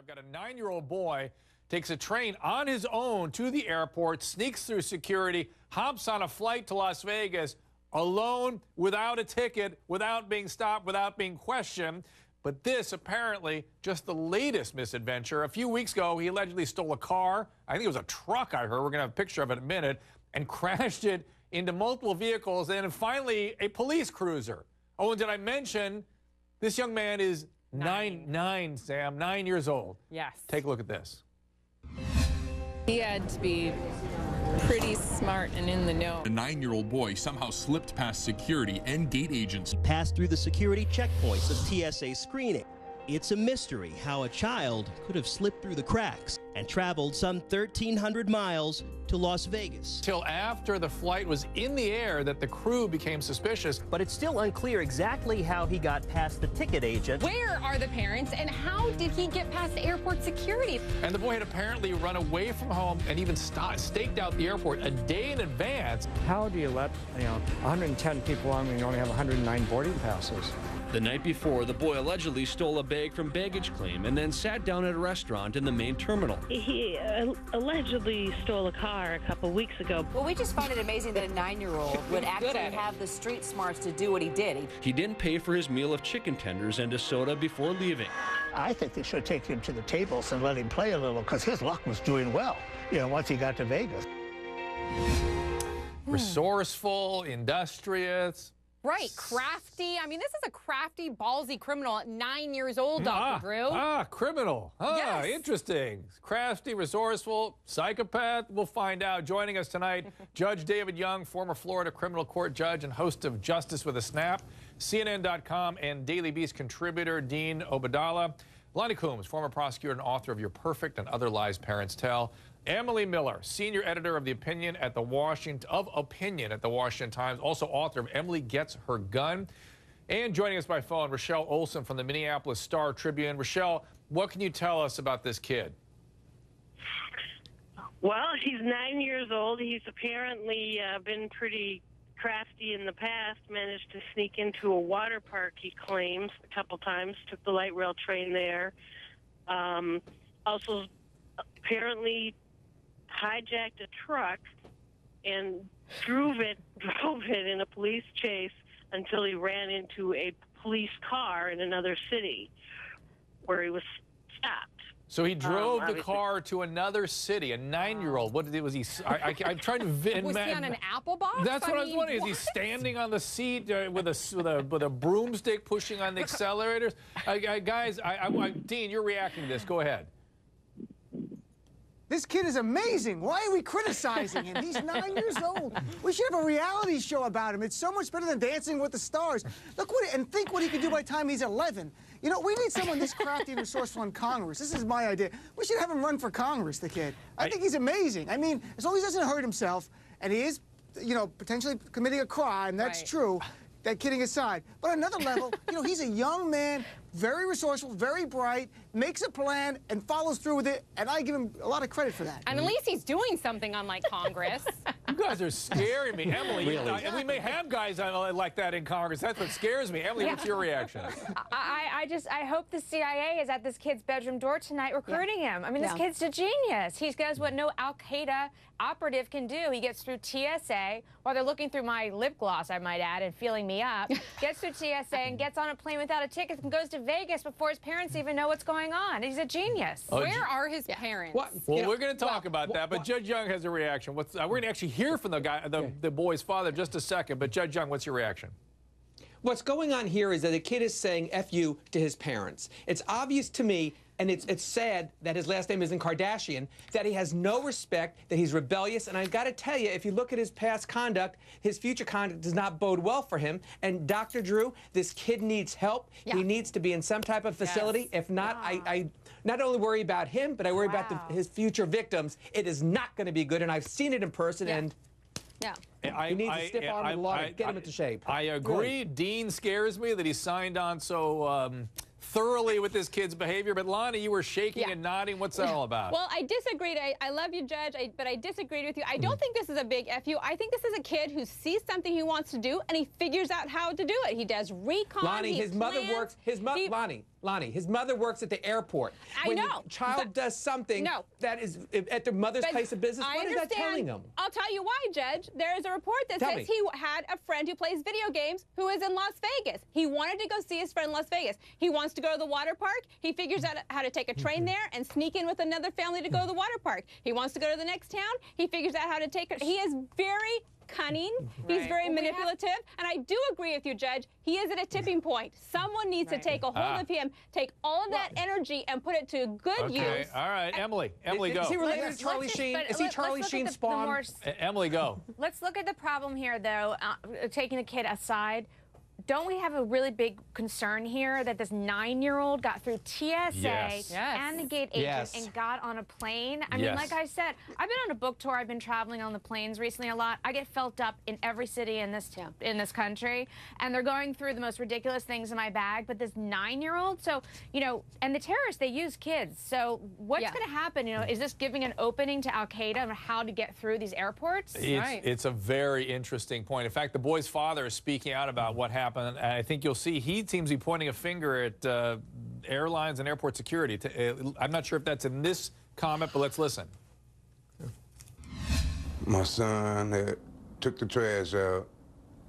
got a 9-year-old boy, takes a train on his own to the airport, sneaks through security, hops on a flight to Las Vegas alone, without a ticket, without being stopped, without being questioned. But this, apparently, just the latest misadventure. A few weeks ago, he allegedly stole a car. I think it was a truck, I heard. We're going to have a picture of it in a minute. And crashed it into multiple vehicles. And finally, a police cruiser. Oh, and did I mention this young man is Sam, 9 years old. Yes. Take a look at this. He had to be pretty smart and in the know. The 9-year-old boy somehow slipped past security and gate agents. Passed through the security checkpoints of TSA screening. It's a mystery how a child could have slipped through the cracks and traveled some 1,300 miles to Las Vegas. Till after the flight was in the air that the crew became suspicious. But it's still unclear exactly how he got past the ticket agent. Where are the parents, and how did he get past airport security? And the boy had apparently run away from home and even staked out the airport a day in advance. How do you let 110 people on when you only have 109 boarding passes? The night before, the boy allegedly stole a bag from baggage claim and then sat down at a restaurant in the main terminal. He allegedly stole a car a couple weeks ago. Well, we just find it amazing that a 9-year-old would actually have the street smarts to do what he did. He didn't pay for his meal of chicken tenders and a soda before leaving. I think they should take him to the tables and let him play a little, because his luck was doing well, once he got to Vegas. Resourceful, industrious. Right, crafty. I mean, this is a crafty, ballsy criminal at 9 years old, Dr. Drew. Criminal. Yes. Interesting. Crafty, resourceful, psychopath. We'll find out. Joining us tonight, Judge David Young, former Florida criminal court judge and host of Justice with a Snap, CNN.com and Daily Beast contributor Dean Obeidallah. Lonnie Coombs, former prosecutor and author of Your Perfect and Other Lies Parents Tell. Emily Miller, senior editor of Opinion at the Washington Times, also author of Emily Gets Her Gun. And joining us by phone, Rochelle Olson from the Minneapolis Star Tribune. Rochelle, what can you tell us about this kid? Well, he's 9 years old. He's apparently been pretty crafty in the past, managed to sneak into a water park, he claims, a couple times, took the light rail train there. Also, apparently hijacked a truck and drove it in a police chase until he ran into a police car in another city where he was stopped. So he drove the car to another city, a 9-year-old. What was he? I'm trying to. Was he on an apple box? That's what I was wondering. Is he standing on the seat with a broomstick pushing on the accelerators? Guys, Dean, you're reacting to this. Go ahead. This kid is amazing. Why are we criticizing him? He's 9 years old. We should have a reality show about him. It's so much better than Dancing with the Stars. Look and think what he could do by the time he's 11. We need someone this crafty and resourceful in Congress. This is my idea. We should have him run for Congress, the kid. I think he's amazing. I mean, as long as he doesn't hurt himself, and he is, potentially committing a crime, that's true. That kidding aside. But on another level, he's a young man, very resourceful, very bright, makes a plan, and follows through with it, and I give him a lot of credit for that. And at least he's doing something, unlike Congress. You guys are scaring me. Emily, really? And we may have guys like that in Congress. That's what scares me. Emily, what's your reaction? I hope the CIA is at this kid's bedroom door tonight recruiting him. I mean, this kid's a genius. He does what no Al-Qaeda operative can do. He gets through TSA while they're looking through my lip gloss, I might add, and feeling me up. Gets through TSA and gets on a plane without a ticket and goes to Vegas before his parents even know what's going on. He's a genius. Where are his parents? Well, we're going to talk about that, but Judge Young has a reaction. We're going to actually hear from the boy's father in just a second, but Judge Young, what's your reaction? What's going on here is that the kid is saying F you to his parents. It's obvious to me, and it's sad that his last name isn't Kardashian, that he has no respect, that he's rebellious, and I've got to tell you, if you look at his past conduct, his future conduct does not bode well for him. And Dr. Drew, this kid needs help. Yeah. He needs to be in some type of facility. Yes. If not, I not only worry about him, but I worry about his future victims. It is not going to be good, and I've seen it in person, and he needs a stiff arm and law to get him into shape. I agree. Really. Dean scares me that he signed on so thoroughly with this kid's behavior. But Lonnie, you were shaking and nodding. What's that all about? Well, I disagreed. I love you, Judge, but I disagreed with you. I don't think this is a big FU. I think this is a kid who sees something he wants to do, and he figures out how to do it. He does recon. Lonnie, his mother works. Lonnie, Lonnie, his mother works at the airport. I know. When a child does something that is at their mother's place of business, what is that telling him? I'll tell you why, Judge. There is a report that says he had a friend who plays video games who is in Las Vegas. He wanted to go see his friend in Las Vegas. He wants to go to the water park. He figures out how to take a train there and sneak in with another family to go to the water park. He wants to go to the next town. He figures out how to take it. He is very cunning. He's very manipulative. And I do agree with you, Judge. He is at a tipping point. Someone needs to take a hold of him, take all of that energy and put it to good use. All right, Emily. Emily, go. Is he related to Charlie Sheen? Is he Charlie Sheen's spawn? Emily, go. Let's look at the problem here, though, taking the kid aside. Don't we have a really big concern here that this 9-year-old got through TSA and the gate agent and got on a plane? I mean, like I said, I've been on a book tour. I've been traveling on the planes recently a lot. I get felt up in every city in this country, and they're going through the most ridiculous things in my bag. But this 9-year-old, so, you know, and the terrorists, they use kids. So what's going to happen? You know, is this giving an opening to Al-Qaeda on how to get through these airports? It's a very interesting point. In fact, the boy's father is speaking out about what happened. And I think you'll see he seems to be pointing a finger at airlines and airport security. I'm not sure if that's in this comment, but let's listen. My son had took the trash out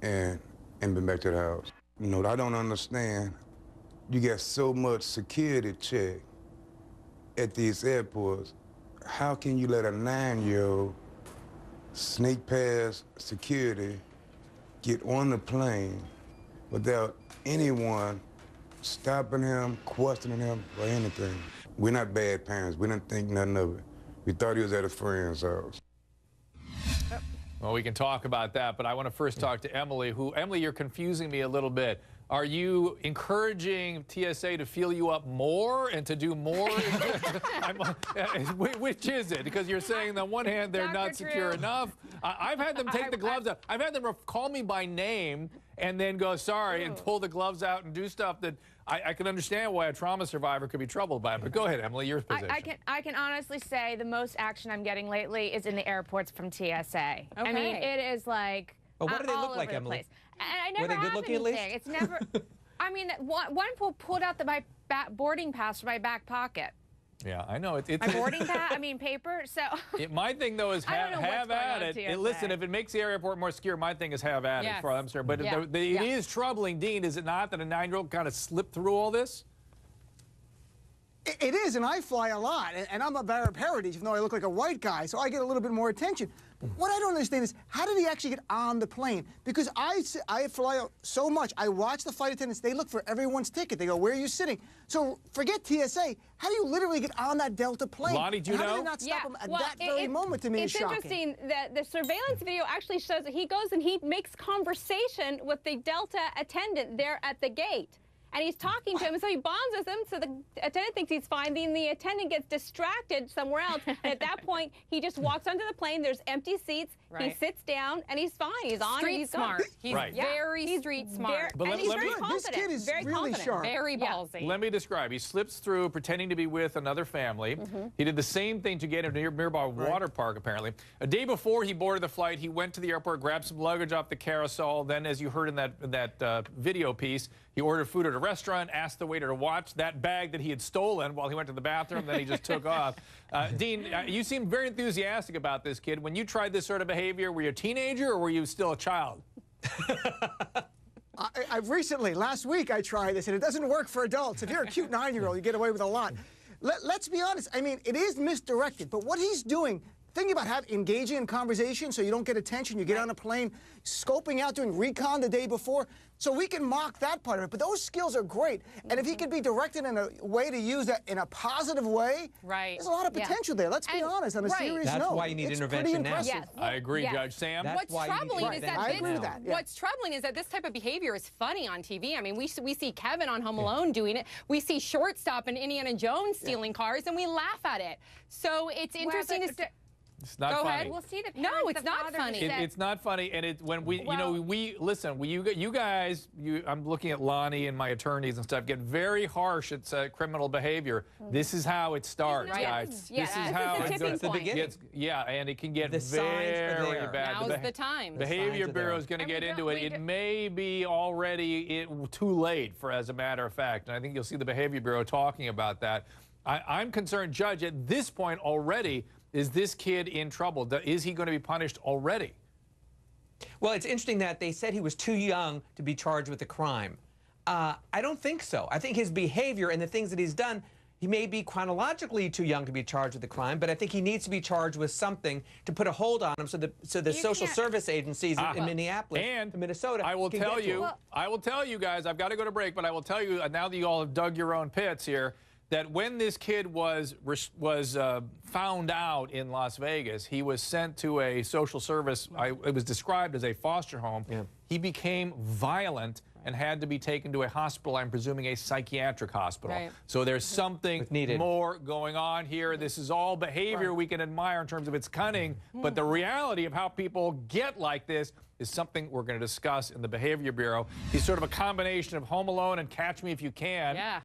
and been back to the house. You know, I don't understand. You got so much security check at these airports. How can you let a 9-year-old sneak past security, get on the plane, without anyone stopping him, questioning him, or anything? We're not bad parents. We didn't think nothing of it. We thought he was at a friend's house. Well, we can talk about that, but I want to first talk to Emily, Emily, you're confusing me a little bit. Are you encouraging TSA to feel you up more and to do more? Which is it? Because you're saying on one hand they're not secure enough. I've had them take the gloves out. I've had them call me by name and then go sorry and pull the gloves out and do stuff that I can understand why a trauma survivor could be troubled by it. But go ahead, Emily, your position. I can honestly say the most action I'm getting lately is in the airports from TSA. I mean, it is like what do they look like, Emily? And I never have anything. At least? It's never. I mean, one pulled out my boarding pass from my back pocket. Yeah, I know. It's my boarding pass. I mean, paper. So. My thing though is have at it. Listen, if it makes the airport more secure, my thing is have at it. I'm sorry, but it is troubling, Dean. Is it not that a 9-year-old kind of slipped through all this? It is, and I fly a lot, and I'm of Arab heritage, even though I look like a white guy, so I get a little bit more attention. But what I don't understand is, how did he actually get on the plane? Because I fly so much, I watch the flight attendants, they look for everyone's ticket. They go, where are you sitting? So forget TSA, how do you literally get on that Delta plane? Lonnie, do you know? How did they not stop him at that very moment? To me is shocking. It's interesting that the surveillance video actually shows that he goes and he makes conversation with the Delta attendant there at the gate. And he's talking to him, and so he bonds with him, so the attendant thinks he's fine. Then the attendant gets distracted somewhere else, and at that point, he just walks onto the plane. There's empty seats. He sits down, and he's fine. He's on, and he's smart. He's very street smart. And he's very confident. This kid is very really confident. sharp. Very ballsy. Let me describe. He slips through pretending to be with another family. He did the same thing to get into a nearby water park, apparently. A day before he boarded the flight, he went to the airport, grabbed some luggage off the carousel. Then, as you heard in that video piece, he ordered food at a restaurant, asked the waiter to watch that bag that he had stolen while he went to the bathroom. Then he just took off. Dean, you seem very enthusiastic about this kid. When you tried this sort of behavior, were you a teenager or were you still a child? I've recently, last week, I tried this, and it doesn't work for adults. If you're a cute 9-year-old, you get away with a lot. Let's be honest. I mean, it is misdirected, but what he's doing, thinking about engaging in conversation so you don't get attention, you get on a plane, scoping out, doing recon the day before, so we can mock that part of it. But those skills are great, and if he can be directed in a way to use that in a positive way, there's a lot of potential there. Let's be honest, on a serious note. That's why you need intervention now. Yes. I agree, Judge. Sam? What's troubling is that What's troubling is that this type of behavior is funny on TV. I mean, we see Kevin on Home Alone doing it. We see Shortstop and Indiana Jones stealing cars, and we laugh at it. So it's interesting to... It's not Go funny. ahead. We'll see the parents. No, it's the not father funny. just said- It's not funny, and when we, Well- we listen. You guys, I'm looking at Lonnie and my attorneys and stuff. Get very harsh at criminal behavior. This is how it starts, Right. guys. Yes. This This is is how the it tipping goes. point. Yeah, and it can get The signs are very there. bad. Now's the time. Behavior signs are Bureau there. is going to And get we into don't- it. we It don't- may be already too late, as a matter of fact. And I think you'll see the Behavior Bureau talking about that. I'm concerned, Judge, at this point already, is this kid in trouble? Is he going to be punished already? Well, it's interesting that they said he was too young to be charged with a crime. I don't think so. I think his behavior and the things that he's done, he may be chronologically too young to be charged with a crime, but I think he needs to be charged with something to put a hold on him so the social can't- service agencies in Minneapolis and and Minnesota I will can tell get to you, him. I will tell you guys, I've got to go to break, but I will tell you, now that you all have dug your own pits here, that when this kid was found out in Las Vegas, he was sent to a social service, it was described as a foster home. Yeah. He became violent and had to be taken to a hospital, I'm presuming a psychiatric hospital. Right. So there's something Needed. more going on here. This is all behavior we can admire in terms of its cunning, but the reality of how people get like this is something we're going to discuss in the Behavior Bureau. He's sort of a combination of Home Alone and Catch Me If You Can. Yeah.